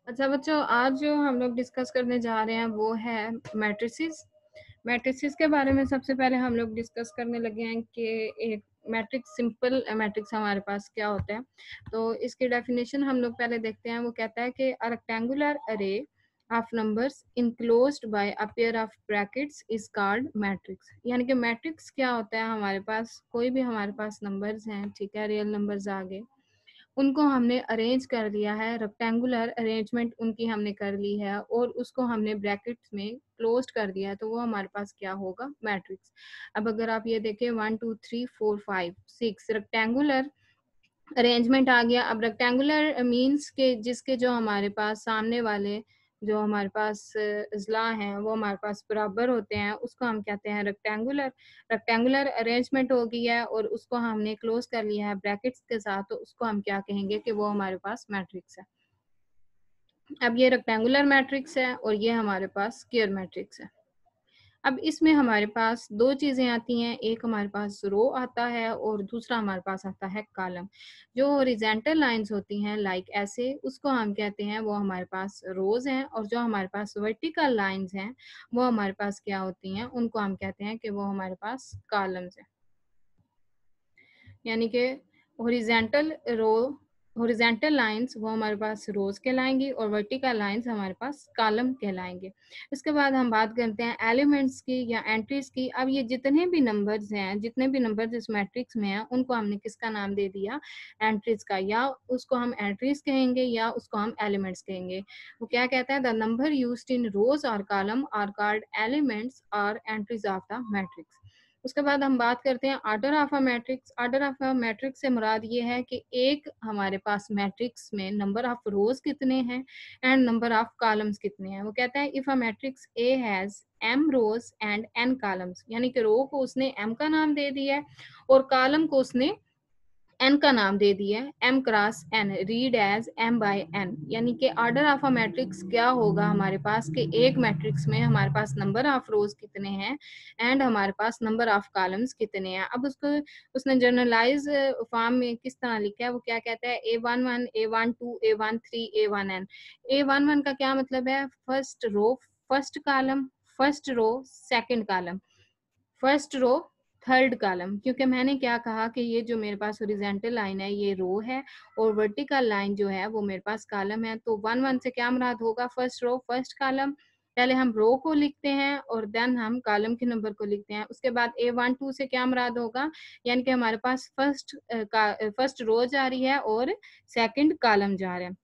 अच्छा बच्चों, आज जो हम लोग डिस्कस करने जा रहे हैं वो है मैट्रिसेस। मैट्रिसेस के बारे में सबसे पहले हम लोग डिस्कस करने लगे हैं कि एक मैट्रिक्स, सिंपल मैट्रिक्स हमारे पास क्या होता है। तो इसकी डेफिनेशन हम लोग पहले देखते हैं। वो कहता है कि अ रेक्टेंगुलर अरे of numbers enclosed bye a pair of brackets is called matrix. यानी कि मैट्रिक्स क्या होता है, हमारे पास कोई भी हमारे पास नंबर्स हैं, ठीक है, रियल नंबर्स आ गए, उनको हमने अरेंज कर लिया है, रेक्टेंगुलर अरेंजमेंट उनकी हमने कर ली है और उसको हमने ब्रैकेट्स में क्लोज्ड कर दिया है, तो वो हमारे पास क्या होगा, मैट्रिक्स। अब अगर आप ये देखें 1 2 3 4 5 6 रेक्टेंगुलर अरेंजमेंट आ गया। अब रेक्टेंगुलर मींस के जिसके जो हमारे पास सामने वाले जो हमारे पास अजला हैं वो हमारे पास बराबर होते हैं, उसको हम कहते हैं रेक्टेंगुलर। रेक्टेंगुलर अरेंजमेंट हो गई है और उसको हमने क्लोज कर लिया है ब्रैकेट्स के साथ, तो उसको हम क्या कहेंगे कि वो हमारे पास मैट्रिक्स है। अब ये रेक्टेंगुलर मैट्रिक्स है और ये हमारे पास स्क्वायर मैट्रिक्स है। अब इसमें हमारे पास दो चीजें आती हैं, एक हमारे पास रो आता है और दूसरा हमारे पास आता है कॉलम। जो हॉरिजॉन्टल लाइंस होती हैं लाइक ऐसे, उसको हम कहते हैं वो हमारे पास रोज हैं, और जो हमारे पास वर्टिकल लाइंस हैं वो हमारे पास क्या होती हैं, उनको हम कहते हैं कि वो हमारे पास कॉलम्स हैं। यानी कि हॉरिजॉन्टल रो, हॉरिजॉन्टल लाइंस वो हमारे पास रोज कहलाएंगी और वर्टिकल लाइंस हमारे पास कॉलम कहलाएंगे। इसके बाद हम बात करते हैं एलिमेंट्स की या एंट्रीज की। अब ये जितने भी नंबर्स हैं, जितने भी नंबर्स इस मैट्रिक्स में हैं, उनको हमने किसका नाम दे दिया, एंट्रीज का, या उसको हम एंट्रीज कहेंगे या उसको हम एलिमेंट्स कहेंगे। वो क्या कहता है, द नंबर यूज्ड इन रोज और कॉलम आर कॉल्ड एलिमेंट्स और एंट्रीज ऑफ द मैट्रिक्स। उसके बाद हम बात करते हैं order of a matrix. Order of a matrix से मुराद ये है कि एक हमारे पास मैट्रिक्स में नंबर ऑफ रोज कितने हैं एंड नंबर ऑफ कॉलम्स कितने हैं। वो कहता है if a matrix A has m rows and n columns, यानी कि रो को उसने m का नाम दे दिया है और कॉलम को उसने n का नाम दे दिया है, m cross n, read as m by n। यानी कि ऑर्डर ऑफ अ मैट्रिक्स क्या होगा हमारे पास कि एक मैट्रिक्स में हमारे पास नंबर ऑफ रोज कितने हैं एंड हमारे पास नंबर ऑफ कॉलम्स कितने हैं। अब उसको उसने जनरलाइज फॉर्म में किस तरह लिखा है, वो क्या कहता है, A11 A12 A13 A1n। A11 का क्या मतलब है, first row first column, first row second column, first row third column. क्योंकि मैंने क्या कहा कि ये जो मेरे पास हॉरिजॉन्टल लाइन है ये रो है और वर्टिकल लाइन जो है वो मेरे पास कॉलम है, तो 1 1 से क्या मुराद होगा, फर्स्ट रो फर्स्ट कॉलम। पहले हम रो को लिखते हैं और देन हम कॉलम के नंबर को लिखते हैं। उसके बाद A12 से क्या मुराद होगा, यानी कि हमारे पास फर्स्ट रो जा रही है और सेकंड कॉलम जा रहा है।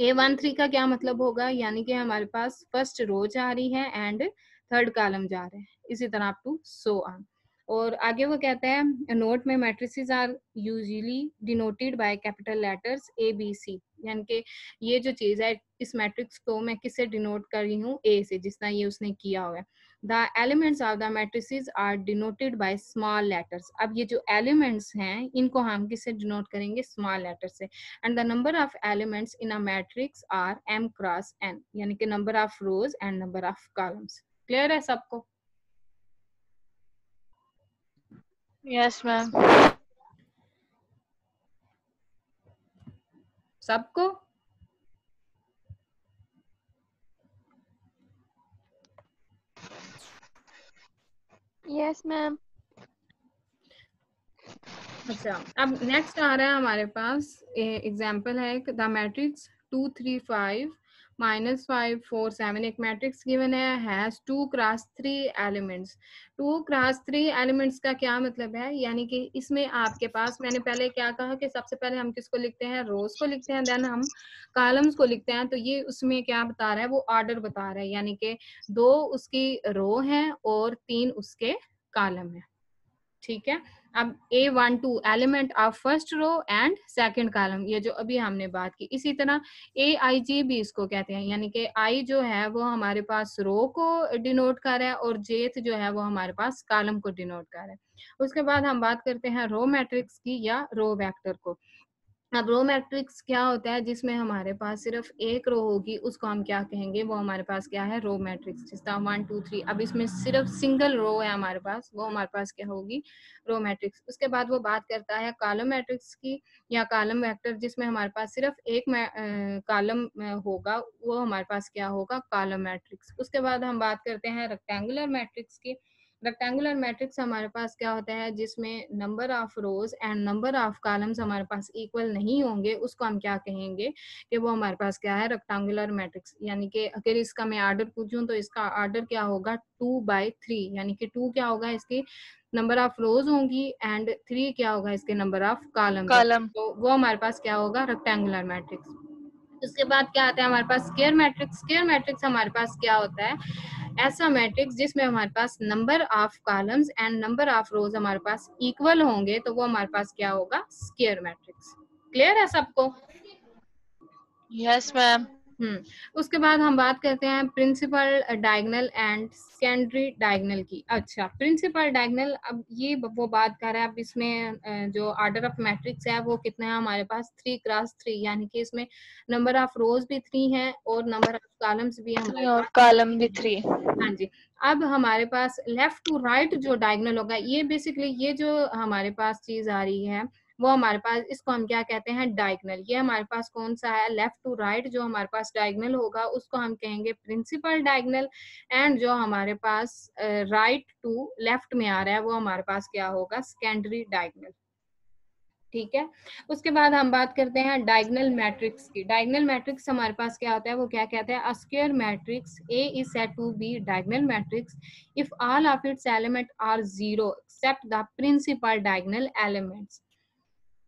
A13 का क्या मतलब होगा, यानी कि हमारे पास फर्स्ट रो जा रही है एंड थर्ड कॉलम जा रहे हैं, इसी तरह अप टू सो ऑन। और आगे वो कहता है नोट में matrices are usually denoted by capital letters ABC। यानी कि ये जो चीज है, इस मैट्रिक्स को मैं किससे डिनोट कर रही हूँ, ए से, जिस तरह ये उसने किया हुआ है। The elements of the matrices are denoted by small letters. अब ये जो एलिमेंट्स हैं इनको हम किससे डिनोट करेंगे, स्मॉल लेटर से। and the number of elements in a matrix are m cross n, यानी कि number of rows and number of columns। Clear है सबको? Yes ma'am. सबको? Yes ma'am. अच्छा, अब नेक्स्ट आ रहा है हमारे पास एग्जाम्पल है द मैट्रिक्स 2 3 5 -5 4 7। एक matrix given has 2 cross 3 elements. 2 cross 3 elements का क्या मतलब है, यानी कि इसमें आपके पास, मैंने पहले क्या कहा कि सबसे पहले हम किसको लिखते हैं, रोज को लिखते हैं, देन हम कॉलम्स को लिखते हैं। तो ये उसमें क्या बता रहा है, वो ऑर्डर बता रहा है, यानी कि 2 उसकी रो है और 3 उसके कॉलम है। ठीक है। अब A12 element of first row and second column, ये जो अभी हमने बात की। इसी तरह AIJ भी इसको कहते हैं, यानी कि I जो है वो हमारे पास रो को डिनोट कर रहा है और जेथ जो है वो हमारे पास कॉलम को डिनोट कर रहा है। उसके बाद हम बात करते हैं रो मैट्रिक्स की या रो वेक्टर को। अब रो मैट्रिक्स क्या होता है, जिसमें हमारे पास सिर्फ एक रो होगी, उसको हम क्या कहेंगे, वो हमारे पास क्या है, रो मैट्रिक्स। जिस तरह 1 2 3, अब इसमें सिर्फ सिंगल रो है हमारे पास, वो हमारे पास क्या होगी, रो मैट्रिक्स। उसके बाद वो बात करता है कॉलम मैट्रिक्स की या कॉलम वेक्टर, जिसमें हमारे पास सिर्फ एक कॉलम होगा, वो हमारे पास क्या होगा, कॉलम मैट्रिक्स। उसके बाद हम बात करते हैं रेक्टेंगुलर मैट्रिक्स की। रेक्टेंगुलर मैट्रिक्स हमारे पास क्या होता है, जिसमें number of rose and number of columns हमारे पास इक्वल नहीं होंगे, उसको हम क्या कहेंगे कि वो हमारे पास क्या है, रेक्टेंगुलर मैट्रिक्स। यानी कि अगर इसका मैं आर्डर पूछूं तो इसका आर्डर क्या होगा, 2/3, यानी कि 2 क्या होगा, इसकी नंबर ऑफ रोज होंगी एंड 3 क्या होगा, इसके नंबर ऑफ कॉलम्स होंगे। कॉलम। तो वो हमारे पास क्या होगा, रेक्टेंगुलर मैट्रिक्स। उसके बाद क्या आता है हमारे पास, स्क्वायर मैट्रिक्स। स्क्वायर मैट्रिक्स हमारे पास क्या होता है, ऐसा मैट्रिक्स जिसमें हमारे पास number of columns and number of rows हमारे पास इक्वल होंगे, तो वो हमारे पास क्या होगा, स्क्वायर मैट्रिक्स। क्लियर है सबको? Yes ma'am. उसके बाद हम बात करते हैं principal diagonal and secondary diagonal की। अच्छा, प्रिंसिपल डायगोनल, अब ये वो बात कर रहा है, अब इसमें जो ऑर्डर ऑफ मैट्रिक्स है वो कितना है हमारे पास, 3x3, यानी कि इसमें नंबर ऑफ रोज भी 3 है और नंबर ऑफ कॉलम्स भी हमारे और पास। कॉलम भी 3। हाँ जी। अब हमारे पास लेफ्ट टू राइट जो डायगोनल होगा, ये बेसिकली ये जो हमारे पास चीज आ रही है, वो हमारे पास, इसको हम क्या कहते हैं, डायगोनल। ये हमारे पास कौन सा है, लेफ्ट टू राइट जो हमारे पास डायगोनल होगा, उसको हम कहेंगे प्रिंसिपल डायगोनल। एंड जो हमारे पास राइट टू लेफ्ट में आ रहा है, वो हमारे पास क्या होगा, सेकेंडरी डायगोनल। ठीक है। उसके बाद हम बात करते हैं डायगोनल मैट्रिक्स की। डायगोनल मैट्रिक्स हमारे पास क्या होता है, वो क्या कहते हैं, a square matrix A is said to be diagonal matrix if all of its elements are zero except the principal diagonal elements।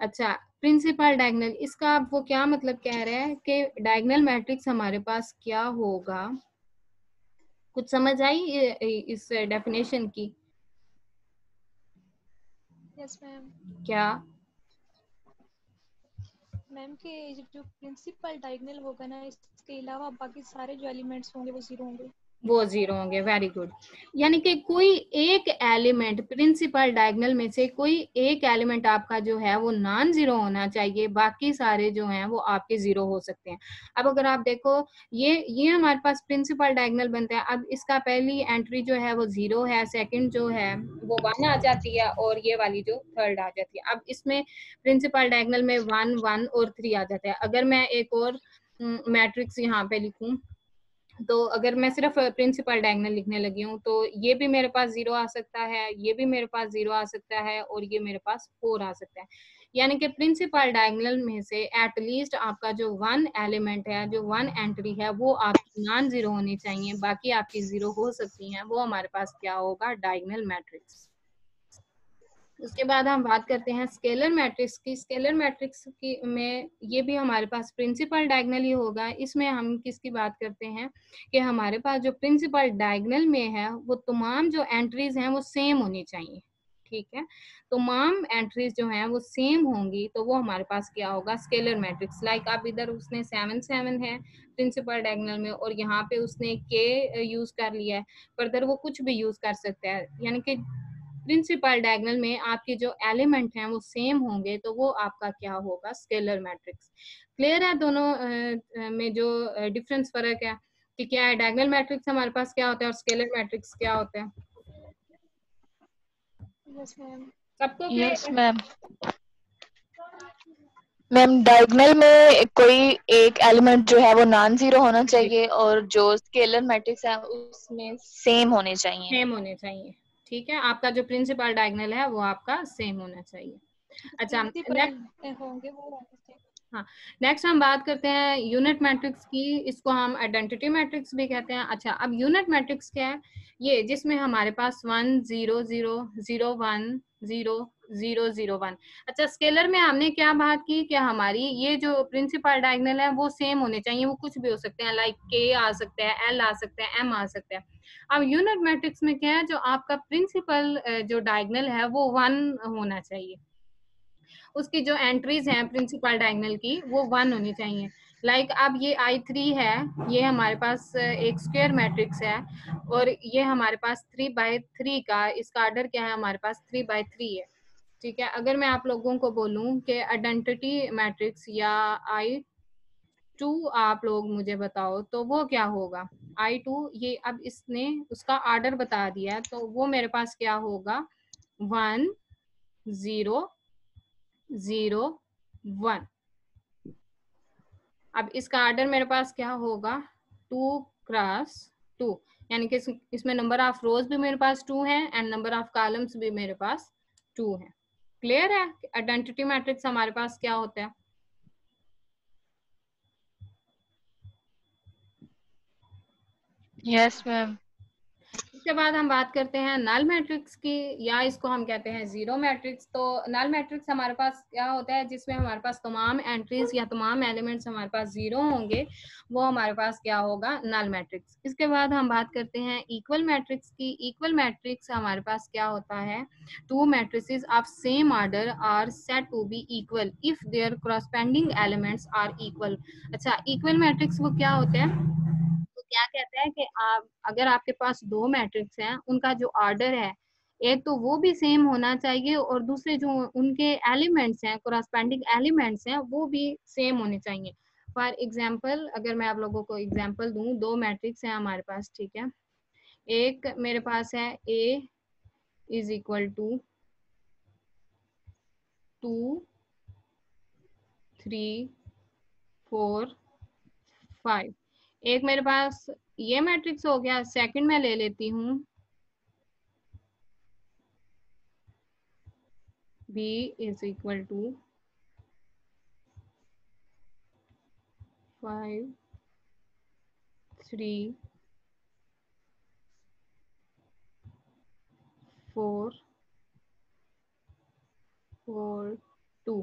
अच्छा, प्रिंसिपल डायगोनल, इसका वो क्या मतलब कह रहे हैं कि डायगोनल मैट्रिक्स हमारे पास क्या होगा, कुछ समझ आई इस डेफिनेशन की? Yes ma'am. क्या? मैम के जो प्रिंसिपल डायगोनल होगा ना, इसके अलावा बाकी सारे जो एलिमेंट्स होंगे वो जीरो होंगे। वो जीरो होंगे, वेरी गुड। यानी कि कोई एक एलिमेंट प्रिंसिपल डायगोनल में से कोई एक एलिमेंट आपका जो है वो नॉन जीरो होना चाहिए, बाकी सारे जो हैं वो आपके जीरो हो सकते हैं। अब अगर आप देखो, ये हमारे पास प्रिंसिपल डायगोनल बनता है। अब इसका पहली एंट्री जो है वो जीरो है, सेकंड जो है वो 1 आ जाती है और ये वाली जो थर्ड आ जाती है। अब इसमें प्रिंसिपल डायगोनल में 1 1 और 3 आ जाता है। अगर मैं एक और मैट्रिक्स यहाँ पे लिखूं, तो अगर मैं सिर्फ प्रिंसिपल डायगोनल लिखने लगी हूँ, तो ये भी मेरे पास जीरो आ सकता है, ये भी मेरे पास जीरो आ सकता है और ये मेरे पास 4 आ सकता है। यानी कि प्रिंसिपल डायगोनल में से एटलीस्ट आपका जो 1 एलिमेंट है, जो 1 एंट्री है, वो आपकी नॉन जीरो होनी चाहिए, बाकी आपकी जीरो हो सकती हैं। वो हमारे पास क्या होगा, डायगोनल मैट्रिक्स। उसके बाद हम बात करते हैं स्केलर मैट्रिक्स की। स्केलर मैट्रिक्स की में ये भी हमारे पास प्रिंसिपल डायगोनल ही होगा। इसमें हम किसकी बात करते हैं कि हमारे पास जो प्रिंसिपल डायगोनल में है, वो तमाम जो एंट्रीज हैं वो सेम होनी चाहिए। ठीक है, तमाम एंट्रीज जो हैं वो सेम होंगी, तो वो हमारे पास क्या होगा, स्केलर मैट्रिक्स। लाइक अब इधर उसने 7 7 है प्रिंसिपल डायगोनल में, और यहाँ पे उसने के यूज कर लिया है, फर्दर वो कुछ भी यूज कर सकता है। यानी कि प्रिंसिपल डायगोनल में आपके जो एलिमेंट हैं वो सेम होंगे, तो वो आपका क्या होगा, स्केलर मैट्रिक्स। क्लियर है दोनों में जो डिफरेंस, फर्क है कि क्या है, डायगोनल मैट्रिक्स हमारे पास क्या होता है और स्केलर मैट्रिक्स क्या होता है? Yes ma'am. सबको यस क्लियर है? मैम। मैम डायगोनल में कोई एक एलिमेंट जो है वो नॉन जीरो होना चाहिए, और जो स्केलर मैट्रिक्स है उसमें सेम होने चाहिए। सेम होने चाहिए। ठीक है, आपका जो प्रिंसिपल डायगोनल है वो आपका सेम होना चाहिए। अच्छा, प्रिंसिपल होंगे वो होंगे। हाँ, नेक्स्ट हम बात करते हैं यूनिट मैट्रिक्स की। इसको हम आइडेंटिटी मैट्रिक्स भी कहते हैं। अच्छा, अब यूनिट मैट्रिक्स क्या है, ये जिसमें हमारे पास 1 0 0 0 1 0 0 0 1। अच्छा, स्केलर में हमने क्या बात की कि हमारी ये जो प्रिंसिपल डायगोनल है वो सेम होने चाहिए, वो कुछ भी हो सकते हैं, लाइक के आ सकता है, एल आ सकता है, एम आ सकता है। अब यूनिट मैट्रिक्स में क्या है, जो आपका प्रिंसिपल जो डायगोनल है वो 1 होना चाहिए, उसकी जो एंट्रीज हैं प्रिंसिपल डायगोनल की वो 1 होनी चाहिए। लाइक अब ये I3 है, ये हमारे पास एक स्क्वायर मैट्रिक्स है, और ये हमारे पास 3/3 का, इसका ऑर्डर क्या है, हमारे पास 3/3 है। ठीक है। अगर मैं आप लोगों को बोलूं कि आइडेंटिटी मैट्रिक्स या I2 आप लोग मुझे बताओ तो वो क्या होगा। I2 ये अब इसने उसका आर्डर बता दिया है, तो वो मेरे पास क्या होगा 1 0 0 1। अब इसका आर्डर मेरे पास क्या होगा 2 क्रॉस 2, यानी कि इसमें नंबर ऑफ रोज भी मेरे पास 2 है एंड नंबर ऑफ कॉलम्स भी मेरे पास 2 है। क्लियर है आइडेंटिटी मैट्रिक्स हमारे पास क्या होता है। Yes ma'am. इसके बाद हम बात करते हैं नल मैट्रिक्स की, या इसको हम कहते हैं जीरो मैट्रिक्स। तो नल मैट्रिक्स हमारे पास क्या होता है, जिसमें हमारे पास तमाम एंट्रीज या तमाम एलिमेंट्स हमारे पास जीरो होंगे, वो हमारे पास क्या होगा नल मैट्रिक्स। इसके बाद हम बात करते हैं इक्वल मैट्रिक्स की। इक्वल मैट्रिक्स हमारे पास क्या होता है, two matrices of same order are said to be equal if their corresponding elements are equal. अच्छा, इक्वल मैट्रिक्स वो क्या होते हैं, तो क्या कहते हैं कि आप अगर आपके पास दो मैट्रिक्स हैं, उनका जो ऑर्डर है एक तो वो भी सेम होना चाहिए और दूसरे जो उनके एलिमेंट्स हैं कोरस्पेंडिंग एलिमेंट्स हैं वो भी सेम होने चाहिए। फॉर एग्जांपल अगर मैं आप लोगों को एग्जांपल दूं, दो मैट्रिक्स हैं हमारे पास, ठीक है। एक मेरे पास है A इज इक्वल टू 2 3 4 5। एक मेरे पास ये मैट्रिक्स हो गया। सेकंड मैं ले लेती हूँ B is equal to 5 3 4 4 2।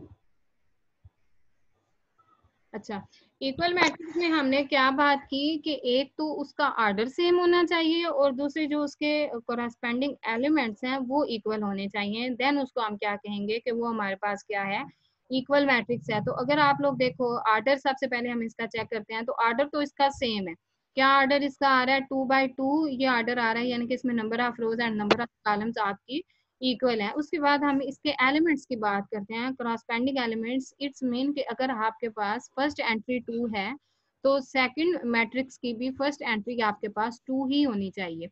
अच्छा, इक्वल मैट्रिक्स में हमने क्या बात की कि एक तो उसका ऑर्डर सेम होना चाहिए और दूसरे जो उसके कोरस्पेंडिंग एलिमेंट्स हैं वो इक्वल होने चाहिए, देन उसको हम क्या कहेंगे कि वो हमारे पास क्या है इक्वल मैट्रिक्स है। तो अगर आप लोग देखो ऑर्डर, सबसे पहले हम इसका चेक करते हैं, तो ऑर्डर तो इसका सेम है। क्या ऑर्डर इसका आ रहा है 2 by 2, ये ऑर्डर आ रहा है, यानी कि इसमें number of rose and number of columns आपकी इक्वल है। उसके बाद हम इसके एलिमेंट्स की बात करते हैं, क्रॉसपेंडिंग एलिमेंट्स। इट्स मीन कि अगर आपके पास फर्स्ट एंट्री 2 है तो सेकंड मैट्रिक्स की भी फर्स्ट एंट्री आपके पास 2 ही होनी चाहिए।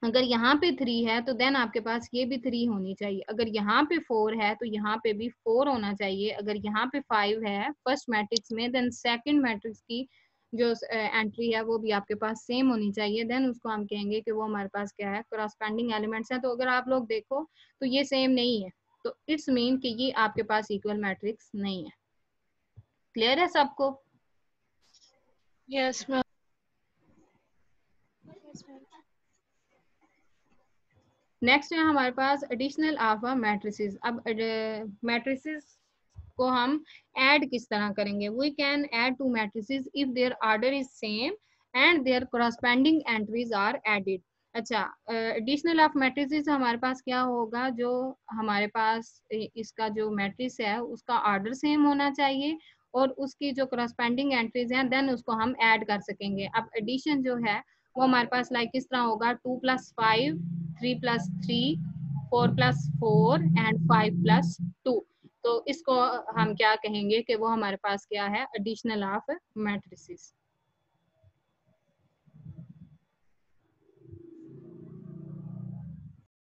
अगर यहाँ पे 3 है तो देन आपके पास ये भी 3 होनी चाहिए। अगर यहाँ पे 4 है तो यहाँ पे भी 4 होना चाहिए। अगर यहाँ पे 5 है फर्स्ट मैट्रिक्स में, देन सेकंड मैट्रिक्स की जो एंट्री है वो भी आपके पास सेम होनी चाहिए। देन उसको हम कहेंगे कि वो हमारे पास क्या है करस्पेंडिंग एलिमेंट्स है। तो अगर आप लोग देखो तो ये सेम नहीं है, तो इट्स मीन कि ये आपके पास इक्वल मैट्रिक्स नहीं है। क्लियर है सबको। Yes ma'am. नेक्स्ट है हमारे पास एडिशनल ऑफ मैट्रिसेस। अब मैट्रिसेस को हम ऐड किस तरह करेंगे, we can add two matrices if their order is same and their corresponding entries are added. अच्छा, एडिशनल ऑफ मैट्रिसेस हमारे पास क्या होगा, जो हमारे पास इसका जो मैट्रिक्स है उसका ऑर्डर सेम होना चाहिए और उसकी जो कोरस्पेंडिंग एंट्रीज हैं देन उसको हम ऐड कर सकेंगे। अब एडिशन जो है वो हमारे पास लाइक किस तरह होगा 2 + 5 3 + 3 4 + 4 एंड 5 + 2। तो इसको हम क्या कहेंगे कि वो हमारे पास क्या है एडिशनल ऑफ मैट्रिसेस।